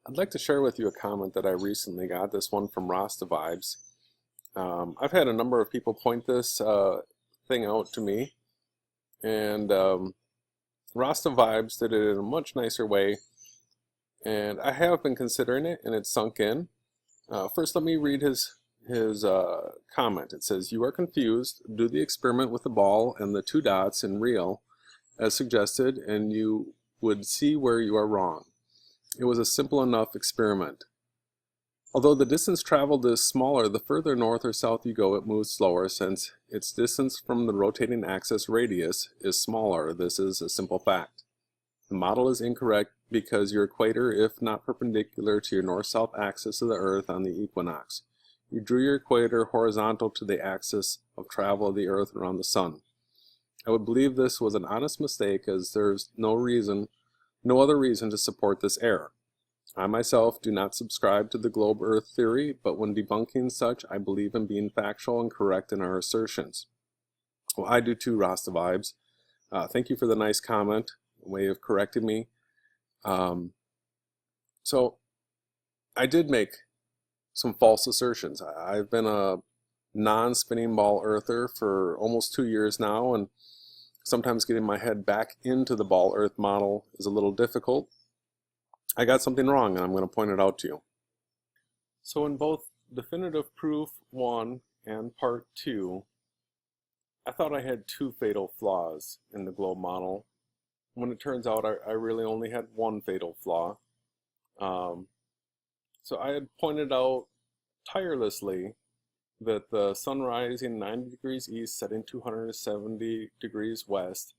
I'd like to share with you a comment that I recently got, this one from Rasta Vibes. I've had a number of people point this thing out to me, and Rasta Vibes did it in a much nicer way, and I have been considering it, and it's sunk in. First, let me read his comment. It says, "You are confused. Do the experiment with the ball and the two dots in real, as suggested, and you would see where you are wrong. It was a simple enough experiment. Although the distance traveled is smaller, the further north or south you go, it moves slower since its distance from the rotating axis radius is smaller. This is a simple fact. The model is incorrect because your equator, if not perpendicular to your north-south axis of the Earth on the equinox. You drew your equator horizontal to the axis of travel of the Earth around the Sun. I would believe this was an honest mistake, as there's no other reason to support this error. I myself do not subscribe to the globe Earth theory, but when debunking such, I believe in being factual and correct in our assertions." Well, I do too, Rasta Vibes. Thank you for the nice comment, way of correcting me. So I did make some false assertions. I've been a non-spinning ball earther for almost 2 years now, and sometimes getting my head back into the ball earth model is a little difficult. I got something wrong, and I'm going to point it out to you. So in both definitive proof 1 and part 2, I thought I had 2 fatal flaws in the globe model, when it turns out I really only had 1 fatal flaw. So I had pointed out tirelessly that the sun rising 90 degrees east, setting 270 degrees west,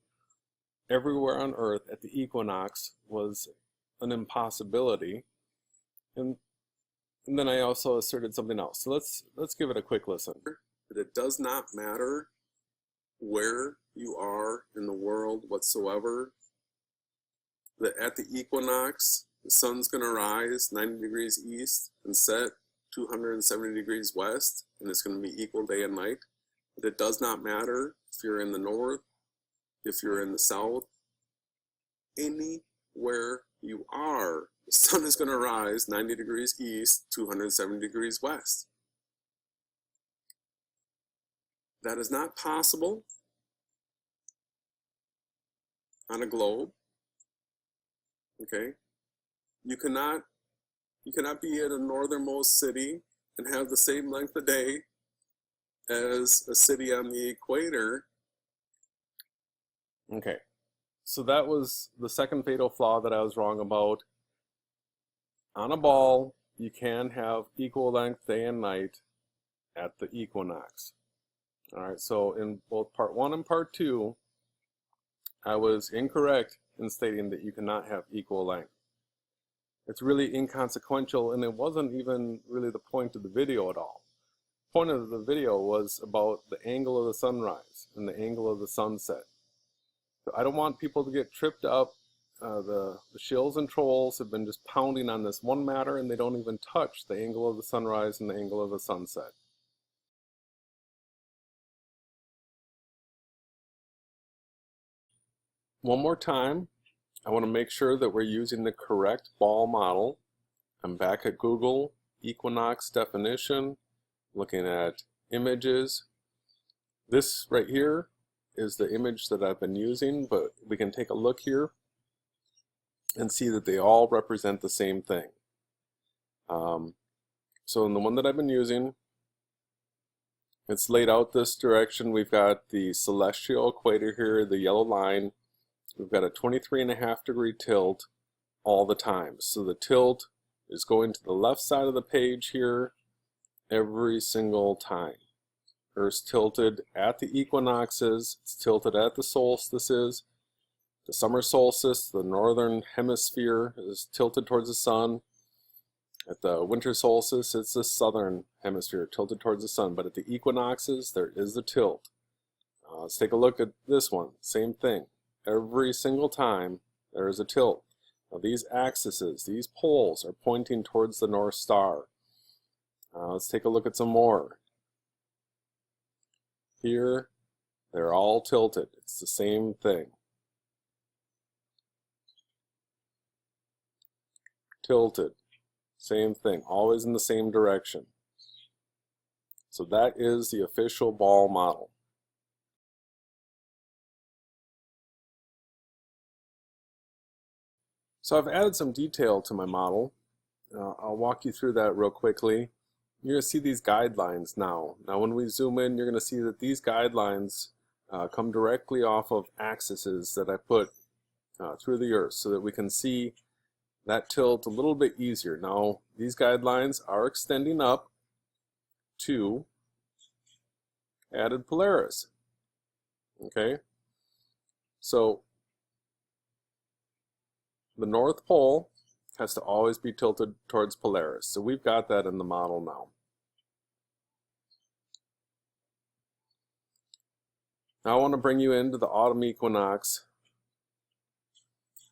everywhere on Earth at the equinox was an impossibility. And then I also asserted something else. So let's give it a quick listen. That it does not matter where you are in the world whatsoever, that at the equinox, the sun's going to rise 90 degrees east and set 270 degrees west, and it's going to be equal day and night. But it does not matter if you're in the north, if you're in the south, anywhere you are, the sun is going to rise 90 degrees east, 270 degrees west. That is not possible on a globe. Okay? You cannot be at a northernmost city and have the same length of day as a city on the equator. Okay. So that was the second fatal flaw that I was wrong about. On a ball, you can have equal length day and night at the equinox. Alright, so in both part 1 and part 2, I was incorrect in stating that you cannot have equal length. It's really inconsequential, and it wasn't even really the point of the video at all. The point of the video was about the angle of the sunrise and the angle of the sunset. So I don't want people to get tripped up. The shills and trolls have been just pounding on this one matter, and they don't even touch the angle of the sunrise and the angle of the sunset. One more time, I want to make sure that we're using the correct ball model. I'm back at Google, equinox definition, looking at images. This right here is the image that I've been using, but we can take a look here and see that they all represent the same thing. So in the one that I've been using, it's laid out this direction. We've got the celestial equator here, the yellow line. We've got a 23.5 degree tilt all the time. So the tilt is going to the left side of the page here every single time. Earth's tilted at the equinoxes, it's tilted at the solstices. The summer solstice, the northern hemisphere, is tilted towards the sun. At the winter solstice, it's the southern hemisphere, tilted towards the sun. But at the equinoxes, there is the tilt. Let's take a look at this one. Same thing. Every single time, there is a tilt. Now these axes, these poles, are pointing towards the North Star. Let's take a look at some more. Here, they're all tilted. It's the same thing. Tilted. Same thing, always in the same direction. So that is the official ball model. So I've added some detail to my model. I'll walk you through that real quickly. You're going to see these guidelines now. Now when we zoom in, you're going to see that these guidelines come directly off of axes that I put through the earth so that we can see that tilt a little bit easier. Now these guidelines are extending up to added Polaris. Okay, so the North Pole has to always be tilted towards Polaris. So we've got that in the model now. Now I want to bring you into the autumn equinox.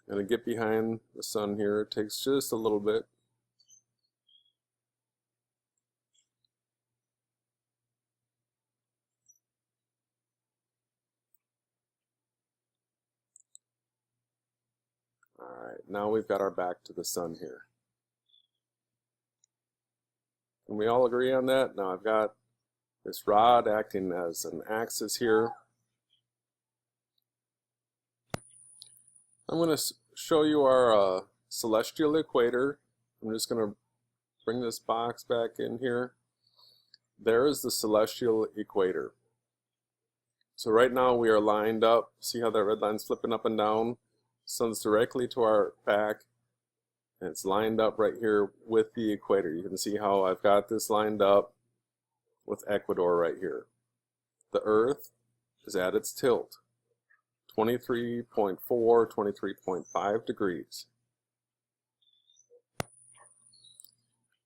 I'm going to get behind the sun here. It takes just a little bit. Alright, now we've got our back to the sun here. Can we all agree on that? Now I've got this rod acting as an axis here. I'm going to show you our celestial equator. I'm just going to bring this box back in here. There is the celestial equator. So right now we are lined up. See how that red line's flipping up and down? Sun's directly to our back, and it's lined up right here with the equator. You can see how I've got this lined up with Ecuador right here. The Earth is at its tilt, 23.4, 23.5 degrees.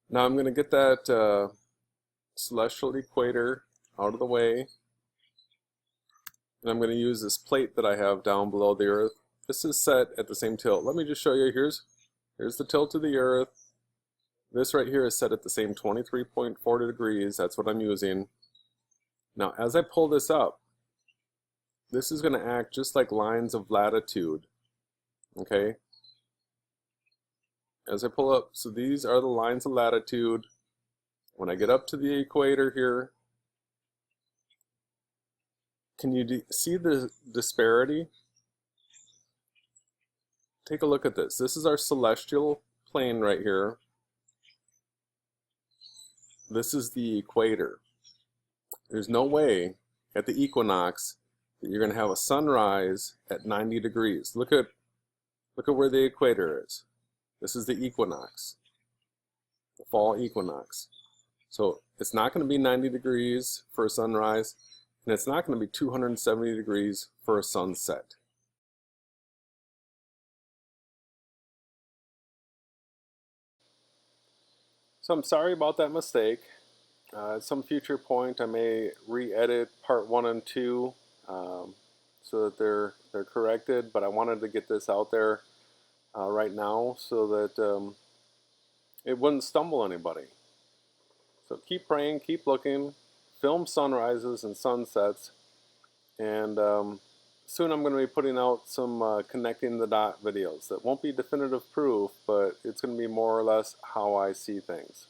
Now I'm going to get that celestial equator out of the way, and I'm going to use this plate that I have down below the Earth. This is set at the same tilt. Let me just show you. Here's the tilt of the Earth. This right here is set at the same 23.4 degrees. That's what I'm using. Now as I pull this up, this is going to act just like lines of latitude. Okay? As I pull up, so these are the lines of latitude. When I get up to the equator here, can you see the disparity? Take a look at this. This is our celestial plane right here. This is the equator. There's no way at the equinox that you're going to have a sunrise at 90 degrees. Look at where the equator is. This is the equinox, the fall equinox. So it's not going to be 90 degrees for a sunrise, and it's not going to be 270 degrees for a sunset. So I'm sorry about that mistake. At some future point I may re-edit part 1 and 2 so that they're corrected, but I wanted to get this out there right now so that it wouldn't stumble anybody. So keep praying, keep looking, film sunrises and sunsets, and soon I'm going to be putting out some connecting the dot videos that won't be definitive proof, but it's going to be more or less how I see things.